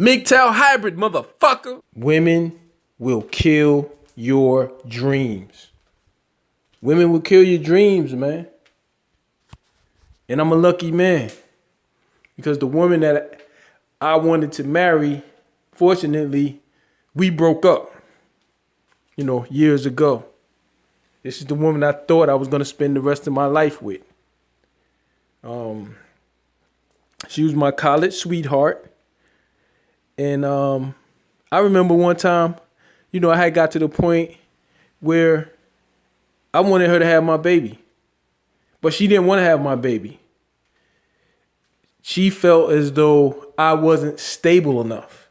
MGTOW hybrid, motherfucker. Women will kill your dreams. Women will kill your dreams, man. And I'm a lucky man because the woman that I wanted to marry, fortunately, we broke up, years ago. This is the woman I thought I was going to spend the rest of my life with. She was my college sweetheart. And I remember one time, I had got to the point where I wanted her to have my baby. But she didn't want to have my baby. She felt as though I wasn't stable enough.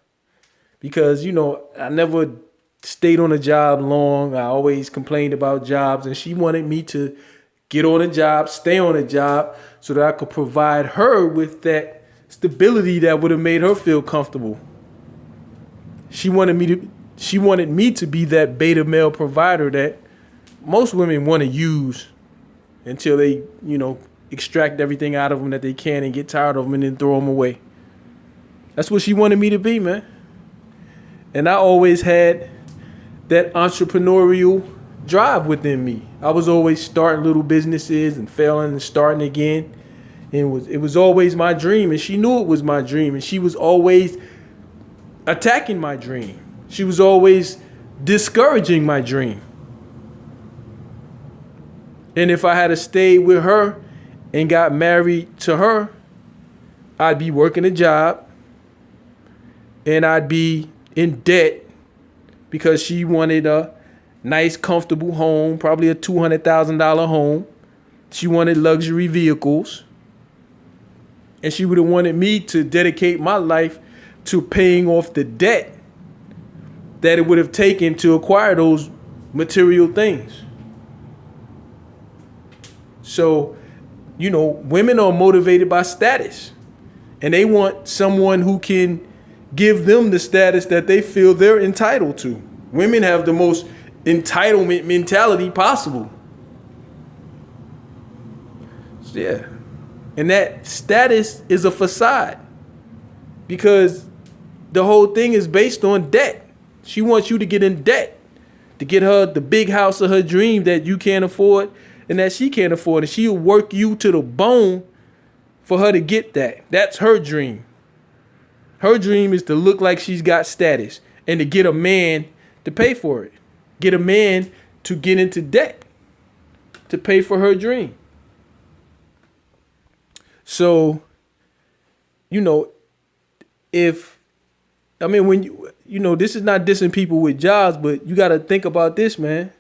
Because, I never stayed on a job long. I always complained about jobs. And she wanted me to get on a job, stay on a job, so that I could provide her with that stability that would have made her feel comfortable. She wanted me to be that beta male provider that most women want to use until they, extract everything out of them that they can and get tired of them and then throw them away. That's what she wanted me to be, man. And I always had that entrepreneurial drive within me. I was always starting little businesses and failing and starting again. And it was always my dream, and she knew it was my dream, and she was always attacking my dream. She was always discouraging my dream. And if I had to stay with her and got married to her, I'd be working a job and I'd be in debt because she wanted a nice, comfortable home, probably a $200,000 home. She wanted luxury vehicles. And she would have wanted me to dedicate my life to paying off the debt that it would have taken to acquire those material things. So, women are motivated by status. And they want someone who can give them the status that they feel they're entitled to. Women have the most entitlement mentality possible. So, yeah. And that status is a facade because the whole thing is based on debt. She wants you to get in debt to get her the big house of her dream that you can't afford and that she can't afford. And she'll work you to the bone for her to get that. That's her dream. Her dream is to look like she's got status and to get a man to pay for it. Get a man to get into debt to pay for her dream. So, when this is not dissing people with jobs, but you got to think about this, man.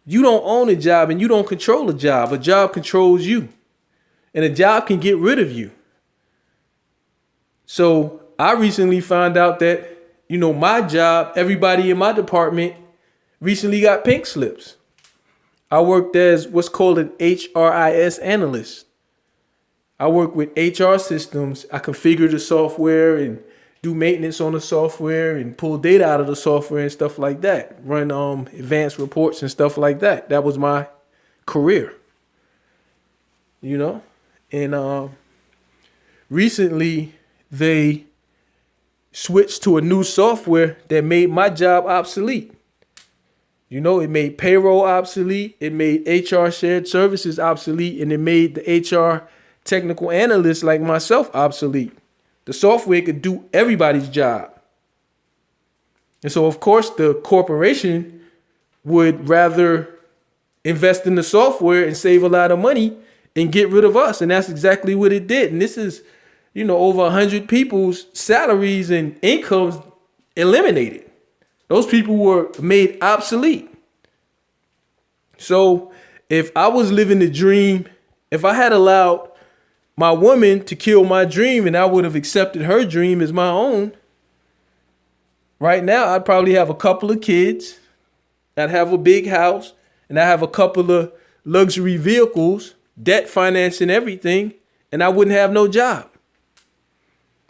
You don't own a job and you don't control a job. A job controls you and a job can get rid of you. So I recently found out that, my job, everybody in my department recently got pink slips. I worked as what's called an HRIS analyst. I work with HR systems. I configure the software and do maintenance on the software and pull data out of the software and stuff like that. Run advanced reports and stuff like that. That was my career. And recently they switched to a new software that made my job obsolete. It made payroll obsolete. It made HR shared services obsolete, and it made the HR technical analysts like myself obsolete. The software could do everybody's job. And so, of course, the corporation would rather invest in the software and save a lot of money and get rid of us. And that's exactly what it did. And this is, over 100 people's salaries and incomes eliminated. Those people were made obsolete. So if I was living the dream, if I had allowed my woman to kill my dream and I would have accepted her dream as my own, right now I'd probably have a couple of kids, I'd have a big house, and I have a couple of luxury vehicles, debt financing everything, and I wouldn't have no job.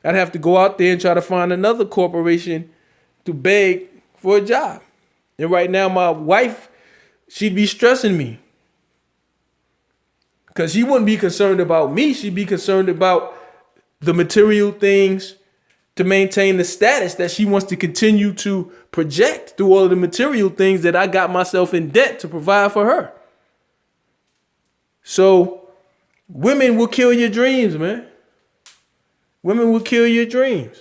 I'd have to go out there and try to find another corporation to beg for a job. And right now my wife, she'd be stressing me. Because she wouldn't be concerned about me. She'd be concerned about the material things to to maintain the status that she wants to continue to project through all of the material things that I got myself in debt to provide for her. So women will kill your dreams, man. Women will kill your dreams.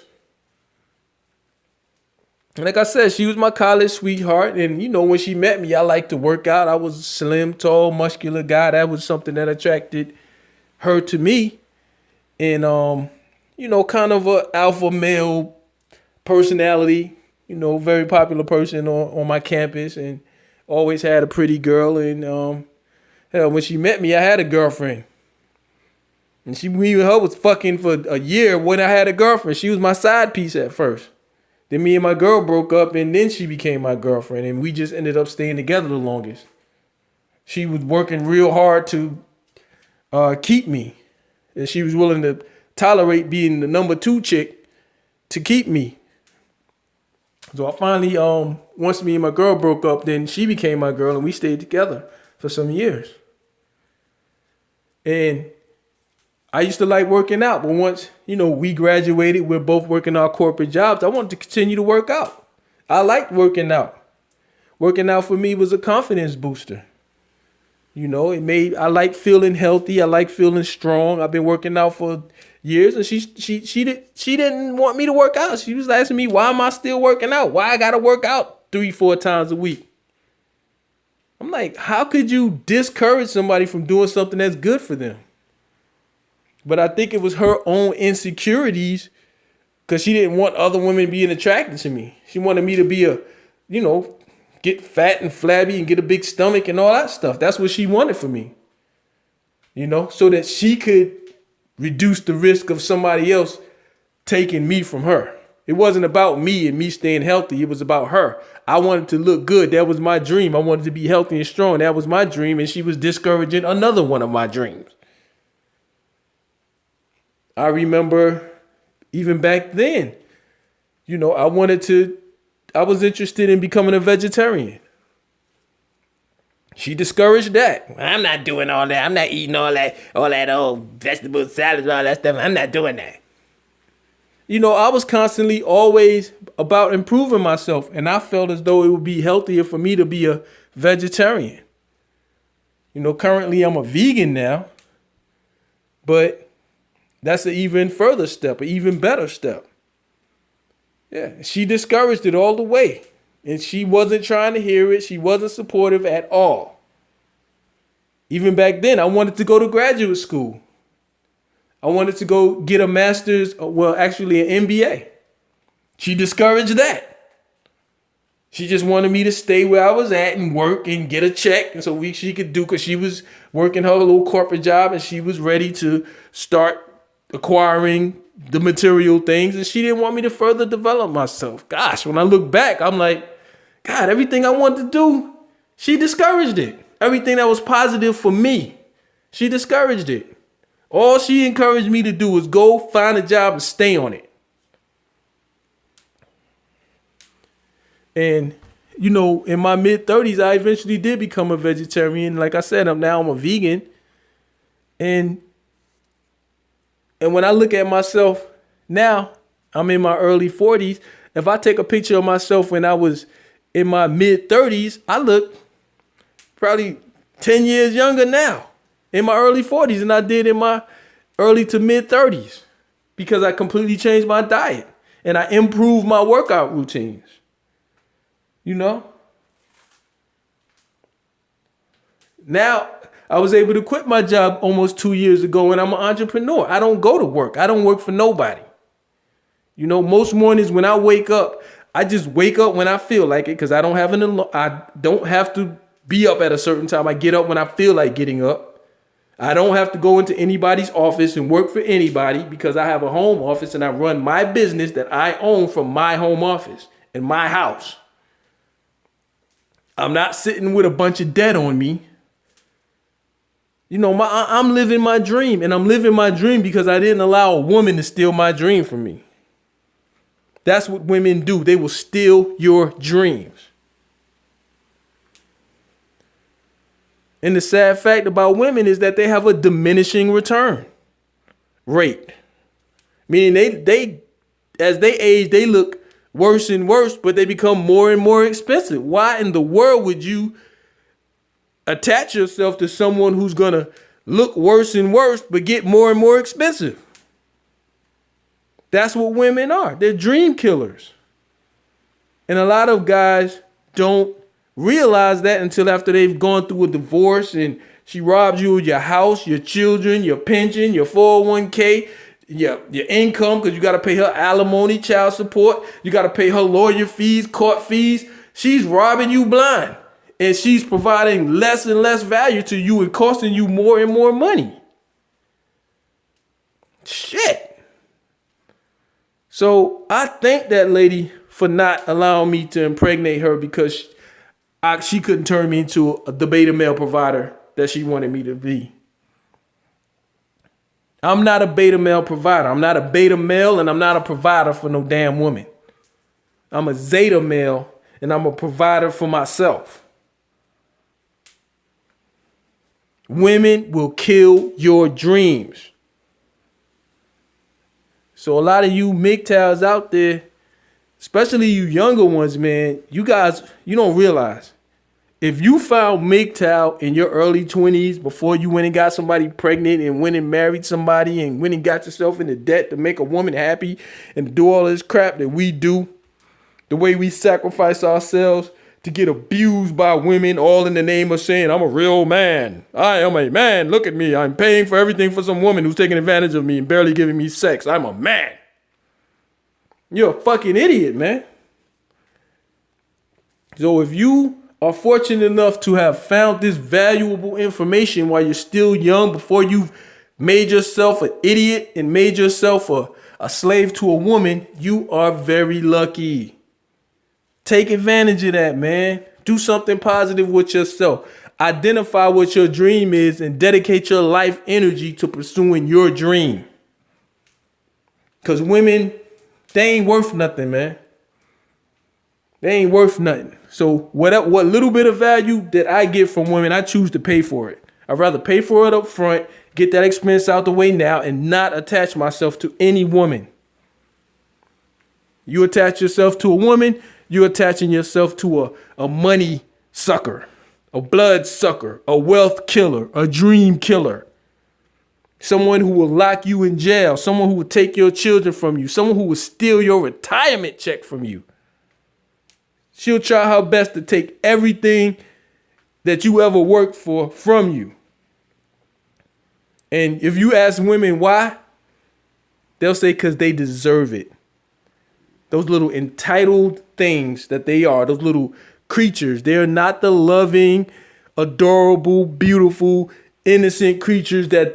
And like I said, she was my college sweetheart. And, when she met me, I liked to work out. I was a slim, tall, muscular guy. That was something that attracted her to me. And, kind of a alpha male personality, very popular person on my campus, and always had a pretty girl. And when she met me, I had a girlfriend. And me and her was fucking for a year when I had a girlfriend. She was my side piece at first. Then me and my girl broke up, and then she became my girlfriend, and we just ended up staying together the longest. She was working real hard to keep me, and she was willing to tolerate being the number 2 chick to keep me. So I finally, once me and my girl broke up, then she became my girl, and we stayed together for some years. And I used to like working out, but once, we graduated, we're both working our corporate jobs, I wanted to continue to work out. I liked working out. Working out for me was a confidence booster. I like feeling healthy. I like feeling strong. I've been working out for years, and she didn't want me to work out. She was asking me, why am I still working out? Why I got to work out 3-4 times a week? I'm like, how could you discourage somebody from doing something that's good for them? But I think it was her own insecurities, because she didn't want other women being attracted to me. She wanted me to be get fat and flabby and get a big stomach and all that stuff. That's what she wanted for me, so that she could reduce the risk of somebody else taking me from her. It wasn't about me and me staying healthy. It was about her. I wanted to look good. That was my dream. I wanted to be healthy and strong. That was my dream. And she was discouraging another one of my dreams. I remember even back then, I was interested in becoming a vegetarian. She discouraged that. I'm not doing all that. I'm not eating all that old vegetable salad and all that stuff. I'm not doing that. I was constantly always about improving myself, and I felt as though it would be healthier for me to be a vegetarian. Currently I'm a vegan now, but that's an even further step, an even better step. Yeah, she discouraged it all the way. And she wasn't trying to hear it. She wasn't supportive at all. Even back then, I wanted to go to graduate school. I wanted to go get a master's, actually an MBA. She discouraged that. She just wanted me to stay where I was at and work and get a check. And so she could do, because she was working her little corporate job and she was ready to start acquiring the material things, and she didn't want me to further develop myself. Gosh, when I look back, I'm like, God, everything I wanted to do, she discouraged it. Everything that was positive for me, she discouraged it. All she encouraged me to do was go find a job and stay on it. And, in my mid-30s, I eventually did become a vegetarian. Like I said, I'm a vegan. And when I look at myself now, I'm in my early 40s. If I take a picture of myself when I was in my mid-30s, I look probably 10 years younger now in my early 40s than I did in my early to mid-30s, because I completely changed my diet and I improved my workout routines. Now, I was able to quit my job almost 2 years ago, and I'm an entrepreneur. I don't go to work. I don't work for nobody. Most mornings when I wake up, I just wake up when I feel like it, because I don't have to be up at a certain time. I get up when I feel like getting up. I don't have to go into anybody's office and work for anybody, because I have a home office and I run my business that I own from my home office in my house. I'm not sitting with a bunch of debt on me. I'm living my dream, and I'm living my dream because I didn't allow a woman to steal my dream from me. That's what women do. They will steal your dreams. And the sad fact about women is that they have a diminishing return rate. Meaning they as they age, they look worse and worse, but they become more and more expensive. Why in the world would you attach yourself to someone who's gonna look worse and worse, but get more and more expensive? That's what women are. They're dream killers. And a lot of guys don't realize that until after they've gone through a divorce and she robs you of your house, your children, your pension, your 401k, your income, because you got to pay her alimony, child support. You got to pay her lawyer fees, court fees. She's robbing you blind. And she's providing less and less value to you and costing you more and more money. Shit. So I thank that lady for not allowing me to impregnate her, because she couldn't turn me into the beta male provider that she wanted me to be. I'm not a beta male provider. I'm not a beta male, and I'm not a provider for no damn woman. I'm a zeta male, and I'm a provider for myself. Women will kill your dreams. So a lot of you MGTOWs out there, especially you younger ones, man, you guys, you don't realize. If you found MGTOW in your early 20s before you went and got somebody pregnant and went and married somebody and went and got yourself into debt to make a woman happy and do all this crap that we do, the way we sacrifice ourselves to get abused by women, all in the name of saying, I'm a real man. I am a man. Look at me. I'm paying for everything for some woman who's taking advantage of me and barely giving me sex. I'm a man. You're a fucking idiot, man. So if you are fortunate enough to have found this valuable information while you're still young, before you've made yourself an idiot and made yourself a slave to a woman, you are very lucky. Take advantage of that, man. Do something positive with yourself. Identify what your dream is and dedicate your life energy to pursuing your dream. Because women, they ain't worth nothing, man. They ain't worth nothing. So what little bit of value that I get from women, I choose to pay for it. I'd rather pay for it up front, get that expense out the way now, and not attach myself to any woman. You attach yourself to a woman, you're attaching yourself to a money sucker, a blood sucker, a wealth killer, a dream killer. Someone who will lock you in jail, someone who will take your children from you, someone who will steal your retirement check from you. She'll try her best to take everything that you ever worked for from you. And if you ask women why, they'll say because they deserve it. Those little entitled things that they are, those little creatures, they're not the loving, adorable, beautiful, innocent creatures that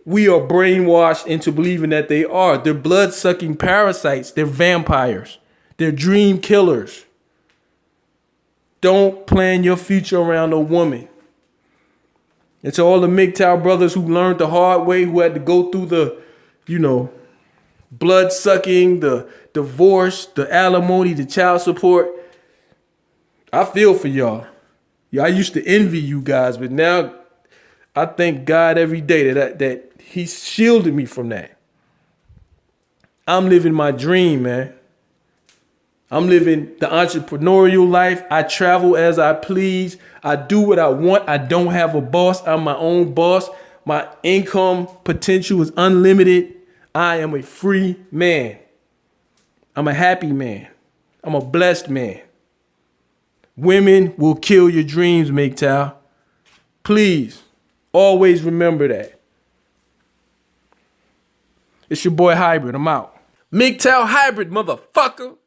we are brainwashed into believing that they are. They're blood-sucking parasites. They're vampires. They're dream killers. Don't plan your future around a woman. And to all the MGTOW brothers who learned the hard way, who had to go through the, blood sucking, the divorce, the alimony, the child support, I feel for y'all. Yeah, I used to envy you guys, but now I thank God every day that He shielded me from that. I'm living my dream, man. I'm living the entrepreneurial life. I travel as I please. I do what I want. I don't have a boss. I'm my own boss. My income potential is unlimited. I am a free man. I'm a happy man. I'm a blessed man. Women will kill your dreams, MGTOW. Please, always remember that. It's your boy Hybrid. I'm out. MGTOW Hybrid, motherfucker.